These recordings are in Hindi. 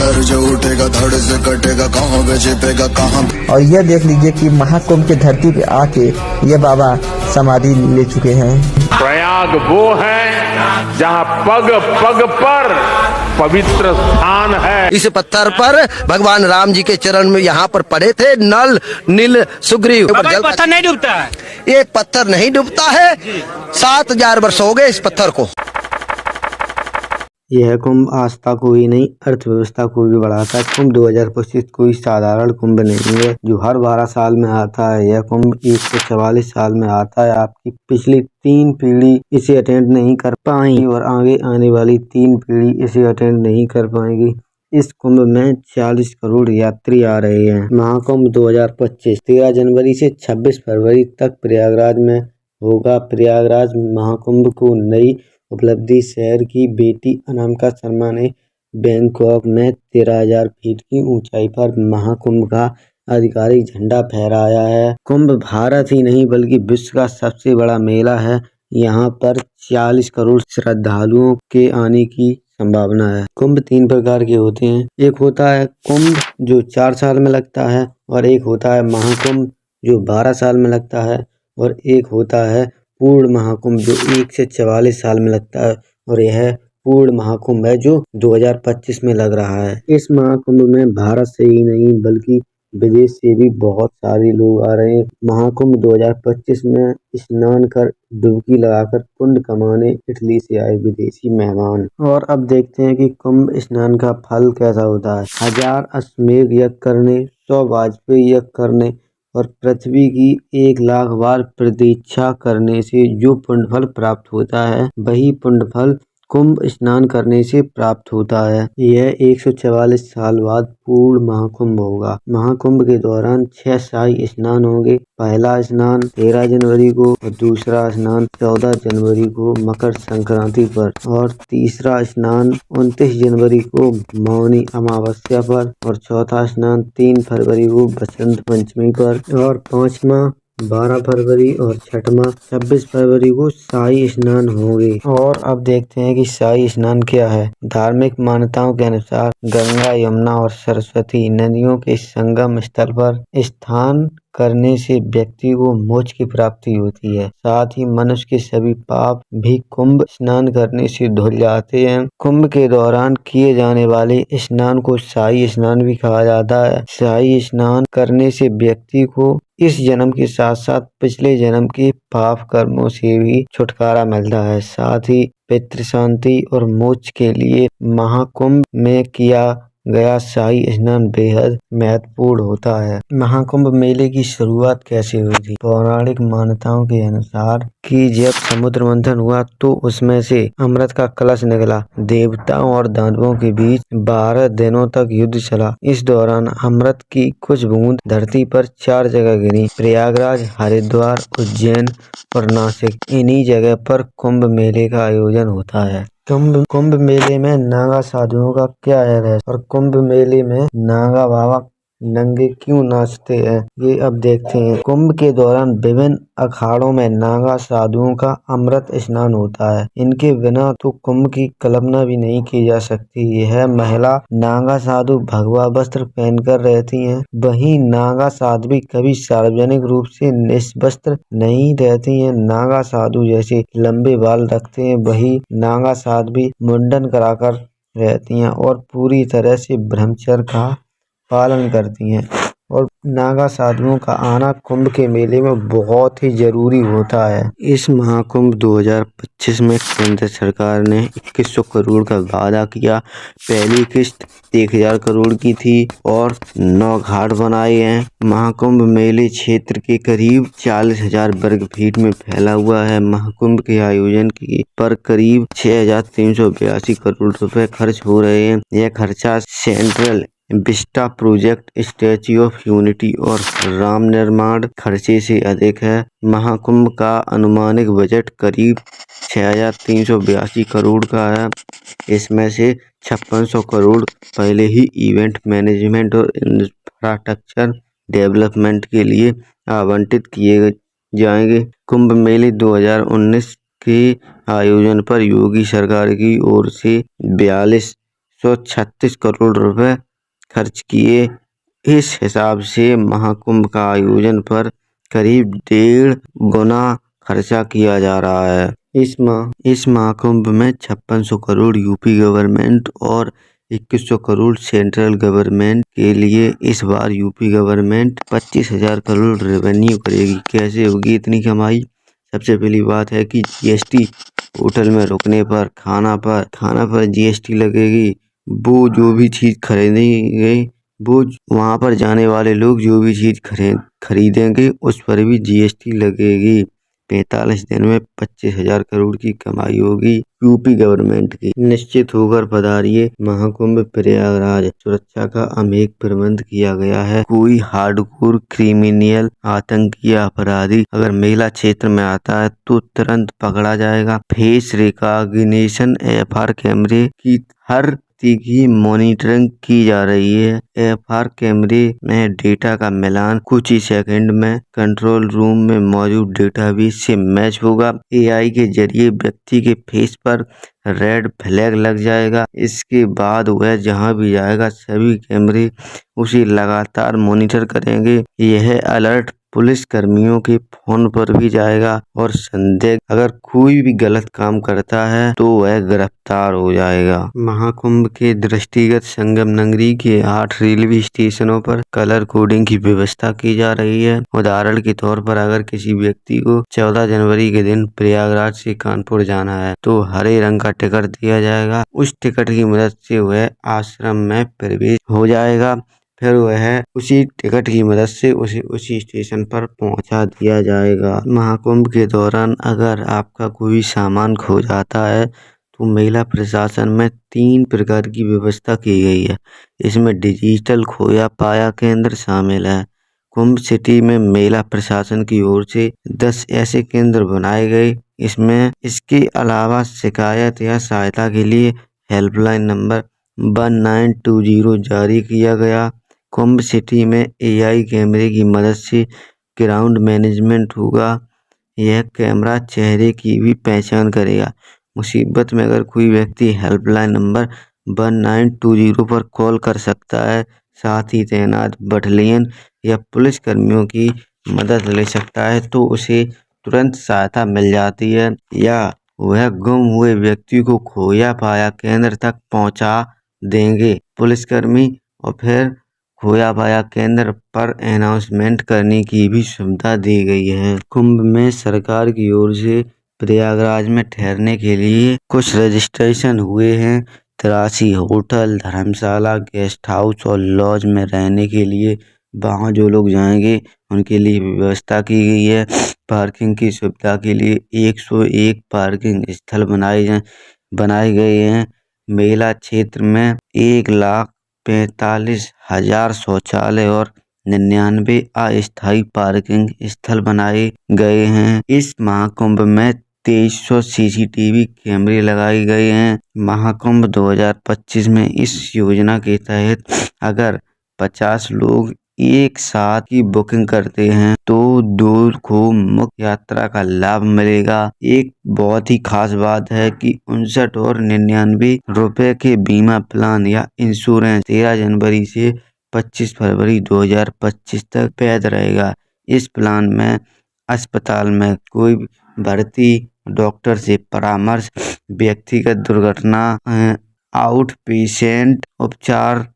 पत्थर जो उठेगा धड़ से कटेगा, कहाँ पे छिपेगा कहाँ। और यह देख लीजिए कि महाकुंभ की धरती पे आके ये बाबा समाधि ले चुके हैं। प्रयाग वो है जहाँ पग पग पर पवित्र स्थान है। इस पत्थर पर भगवान राम जी के चरण में यहाँ पर पड़े थे नल नील सुग्रीव। पत्थर नहीं डूबता है, ये पत्थर नहीं डूबता है। 7000 वर्ष हो गए इस पत्थर को। यह कुंभ आस्था को ही नहीं अर्थव्यवस्था को भी बढ़ाता है। कुंभ 2025 कोई साधारण कुंभ नहीं है जो हर 12 साल में आता है। यह कुंभ 144 साल में आता है। आपकी पिछली 3 पीढ़ी इसे अटेंड नहीं कर पाई और आगे आने वाली 3 पीढ़ी इसे अटेंड नहीं कर पाएंगी। इस कुंभ में 40 करोड़ यात्री आ रहे हैं। महाकुंभ 2025 13 जनवरी से 26 फरवरी तक प्रयागराज में होगा। प्रयागराज महाकुंभ को नई उपलब्धि शहर की बेटी अनामिका शर्मा ने बैंकॉक में 13,000 फीट की ऊंचाई पर महाकुंभ का आधिकारिक झंडा फहराया है। कुंभ भारत ही नहीं बल्कि विश्व का सबसे बड़ा मेला है। यहाँ पर 40 करोड़ श्रद्धालुओं के आने की संभावना है। कुंभ 3 प्रकार के होते हैं। एक होता है कुंभ जो 4 साल में लगता है, और एक होता है महाकुंभ जो 12 साल में लगता है, और एक होता है पूर्ण महाकुंभ जो 1 से 44 साल में लगता है। और यह पूर्ण महाकुंभ है जो 2025 में लग रहा है। इस महाकुंभ में भारत से ही नहीं बल्कि विदेश से भी बहुत सारे लोग आ रहे हैं। महाकुंभ 2025 में स्नान कर डुबकी लगाकर पुण्य कमाने इटली से आए विदेशी मेहमान। और अब देखते हैं कि कुंभ स्नान का फल कैसा होता है। 1000 अश्वमेध यज्ञ करने, 100 वाजपेयी यज्ञ करने और पृथ्वी की 1 लाख बार प्रतीक्षा करने से जो पुण्यफल प्राप्त होता है वही पुण्यफल कुंभ स्नान करने से प्राप्त होता है। यह 144 साल बाद पूर्ण महाकुंभ होगा। महाकुंभ के दौरान 6 शाही स्नान होंगे। पहला स्नान 13 जनवरी को और दूसरा स्नान 14 जनवरी को मकर संक्रांति पर, और तीसरा स्नान 29 जनवरी को मौनी अमावस्या पर, और चौथा स्नान 3 फरवरी को बसंत पंचमी पर, और 5वां 12 फरवरी और 6वां 26 फरवरी को शाही स्नान होंगे। और अब देखते हैं कि शाही स्नान क्या है। धार्मिक मान्यताओं के अनुसार गंगा, यमुना और सरस्वती नदियों के संगम स्थल पर स्नान करने से व्यक्ति को मोक्ष की प्राप्ति होती है। साथ ही मनुष्य के सभी पाप भी कुंभ स्नान करने से धुल जाते हैं। कुंभ के दौरान किए जाने वाले स्नान को शाही स्नान भी कहा जाता है। शाही स्नान करने से व्यक्ति को इस जन्म के साथ साथ पिछले जन्म के पाप कर्मों से भी छुटकारा मिलता है। साथ ही पितृ शांति और मोक्ष के लिए महाकुंभ में किया गया शाही स्नान बेहद महत्वपूर्ण होता है। महाकुंभ मेले की शुरुआत कैसे हुई थी? पौराणिक मान्यताओं के अनुसार कि जब समुद्र मंथन हुआ तो उसमें से अमृत का कलश निकला। देवताओं और दानवों के बीच 12 दिनों तक युद्ध चला। इस दौरान अमृत की कुछ बूंद धरती पर 4 जगह गिरी। प्रयागराज, हरिद्वार, उज्जैन और नासिक। इन्हीं जगह पर कुंभ मेले का आयोजन होता है। कुंभ मेले में नागा साधुओं का क्या है और कुंभ मेले में नागा बाबा नंगे क्यों नाचते हैं, ये अब देखते हैं। कुंभ के दौरान विभिन्न अखाड़ों में नागा साधुओं का अमृत स्नान होता है। इनके बिना तो कुंभ की कल्पना भी नहीं की जा सकती। यह महिला नागा साधु भगवा वस्त्र पहनकर रहती हैं। वहीं नागा साध्वी कभी सार्वजनिक रूप से निस्वस्त्र नहीं रहती हैं। नागा साधु जैसे लंबे बाल रखते हैं, वही नागा साध्वी मुंडन कराकर रहती हैं और पूरी तरह से ब्रह्मचर्य का पालन करती हैं। और नागा साधुओं का आना कुंभ के मेले में बहुत ही जरूरी होता है। इस महाकुंभ 2025 में केंद्र सरकार ने 2100 करोड़ का वादा किया। पहली किस्त 1000 करोड़ की थी और 9 घाट बनाए हैं। महाकुंभ मेले क्षेत्र के करीब 40,000 वर्ग फीट में फैला हुआ है। महाकुंभ के आयोजन पर करीब 6,382 करोड़ रुपए खर्च हो रहे हैं। यह खर्चा central Vista project, statue of unity और राम निर्माण खर्चे से अधिक है। महाकुंभ का अनुमानिक बजट करीब 6,382 करोड़ का है। इसमें से 5600 करोड़ पहले ही इवेंट मैनेजमेंट और इंफ्रास्ट्रक्चर डेवलपमेंट के लिए आवंटित किए जाएंगे। कुंभ मेले 2019 के आयोजन पर योगी सरकार की ओर से 42 136 करोड़ रुपए खर्च किए। इस हिसाब से महाकुंभ का आयोजन पर करीब 1.5 गुना खर्चा किया जा रहा है। इस महाकुंभ में 5600 करोड़ यूपी गवर्नमेंट और 2100 करोड़ सेंट्रल गवर्नमेंट के लिए। इस बार यूपी गवर्नमेंट 25,000 करोड़ रेवेन्यू करेगी। कैसे होगी इतनी कमाई? सबसे पहली बात है कि जीएसटी, होटल में रुकने पर, खाना पर जीएसटी लगेगी। वो जो भी चीज खरीदेंगे, वो वहाँ पर जाने वाले लोग जो भी चीज खरीदेंगे उस पर भी जीएसटी लगेगी। 45 दिन में 25,000 करोड़ की कमाई होगी यूपी गवर्नमेंट की। निश्चित होकर पधारिए महाकुंभ प्रयागराज। सुरक्षा का अनेक प्रबंध किया गया है। कोई हार्डकोर क्रिमिनल, आतंकी या अपराधी अगर मेला क्षेत्र में आता है तो तुरंत पकड़ा जाएगा। फेस रिकॉग्निशन एफआर कैमरे की हर की मॉनिटरिंग की जा रही है। एफआर कैमरे में डेटा का मिलान कुछ ही सेकंड में कंट्रोल रूम में मौजूद डेटाबेस से मैच होगा। एआई के जरिए व्यक्ति के फेस पर रेड फ्लैग लग जाएगा। इसके बाद वह जहां भी जाएगा सभी कैमरे उसे लगातार मॉनिटर करेंगे। यह अलर्ट पुलिस कर्मियों के फोन पर भी जाएगा और संदिग्ध अगर कोई भी गलत काम करता है तो वह गिरफ्तार हो जाएगा। महाकुंभ के दृष्टिगत संगम नगरी के 8 रेलवे स्टेशनों पर कलर कोडिंग की व्यवस्था की जा रही है। उदाहरण के तौर पर अगर किसी व्यक्ति को 14 जनवरी के दिन प्रयागराज से कानपुर जाना है तो हरे रंग का टिकट दिया जाएगा। उस टिकट की मदद से वह आश्रम में प्रवेश हो जाएगा। फिर वह उसी टिकट की मदद से उसी स्टेशन पर पहुंचा दिया जाएगा। महाकुंभ के दौरान अगर आपका कोई सामान खो जाता है तो मेला प्रशासन में 3 प्रकार की व्यवस्था की गई है। इसमें डिजिटल खोया पाया केंद्र शामिल है। कुंभ सिटी में मेला प्रशासन की ओर से 10 ऐसे केंद्र बनाए गए। इसके अलावा शिकायत या सहायता के लिए हेल्पलाइन नंबर 1920 जारी किया गया। कुंभ सिटी में एआई कैमरे की मदद से ग्राउंड मैनेजमेंट होगा। यह कैमरा चेहरे की भी पहचान करेगा। मुसीबत में अगर कोई व्यक्ति हेल्पलाइन नंबर 1920 पर कॉल कर सकता है। साथ ही तैनात बटालियन या पुलिस कर्मियों की मदद ले सकता है तो उसे तुरंत सहायता मिल जाती है या वह गुम हुए व्यक्ति को खोया पाया केंद्र तक पहुंचा देंगे पुलिसकर्मी। और फिर खोया पाया केंद्र पर अनाउंसमेंट करने की भी सुविधा दी गई है। कुंभ में सरकार की ओर से प्रयागराज में ठहरने के लिए कुछ रजिस्ट्रेशन हुए हैं। 83 होटल, धर्मशाला, गेस्ट हाउस और लॉज में रहने के लिए वहाँ जो लोग जाएंगे उनके लिए व्यवस्था की गई है। पार्किंग की सुविधा के लिए 101 पार्किंग स्थल बनाए गए हैं। मेला क्षेत्र में 1,45,000 शौचालय और 99 अस्थायी पार्किंग स्थल बनाए गए हैं। इस महाकुंभ में 2300 सीसीटीवी कैमरे लगाए गए हैं। महाकुंभ 2025 में इस योजना के तहत अगर 50 लोग एक साथ की बुकिंग करते हैं तो 2 को मुख्य यात्रा का लाभ मिलेगा। एक बहुत ही खास बात है कि 59 और 99 रुपए के बीमा प्लान या इंश्योरेंस 13 जनवरी से 25 फरवरी 2025 तक वैध रहेगा। इस प्लान में अस्पताल में कोई भर्ती, डॉक्टर से परामर्श, व्यक्तिगत दुर्घटना, आउट पेशेंट उपचार,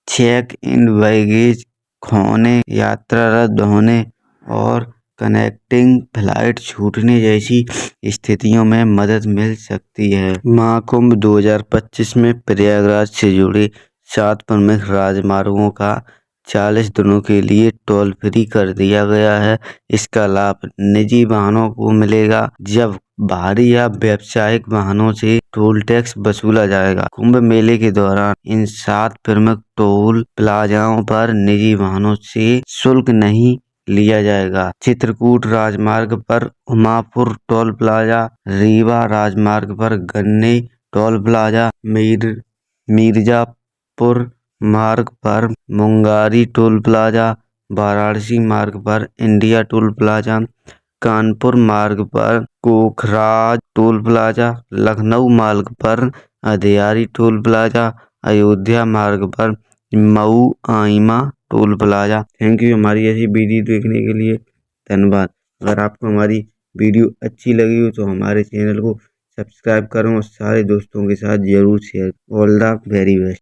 चेक इन बैगेज खोने, यात्रा रद्द होने और कनेक्टिंग फ्लाइट छूटने जैसी स्थितियों में मदद मिल सकती है। महाकुंभ 2025 में प्रयागराज से जुड़े 7 प्रमुख राजमार्गों का 40 दिनों के लिए टोल फ्री कर दिया गया है। इसका लाभ निजी वाहनों को मिलेगा जब भारी या व्यावसायिक वाहनों से टोल टैक्स वसूला जाएगा। कुंभ मेले के दौरान इन 7 प्रमुख टोल प्लाजाओं पर निजी वाहनों से शुल्क नहीं लिया जाएगा। चित्रकूट राजमार्ग पर उमापुर टोल प्लाजा, रीवा राजमार्ग पर गन्ने टोल प्लाजा, मिर्जापुर मार्ग पर मुंगारी टोल प्लाजा, वाराणसी मार्ग पर इंडिया टोल प्लाजा, कानपुर मार्ग पर कोखराज टोल प्लाजा, लखनऊ मार्ग पर अदियारी टोल प्लाजा, अयोध्या मार्ग पर मऊ आइमा टोल प्लाजा। थैंक यू हमारी ऐसी वीडियो देखने के लिए, धन्यवाद। अगर आपको हमारी वीडियो अच्छी लगी हो तो हमारे चैनल को सब्सक्राइब करें और सारे दोस्तों के साथ जरूर share. All the very best.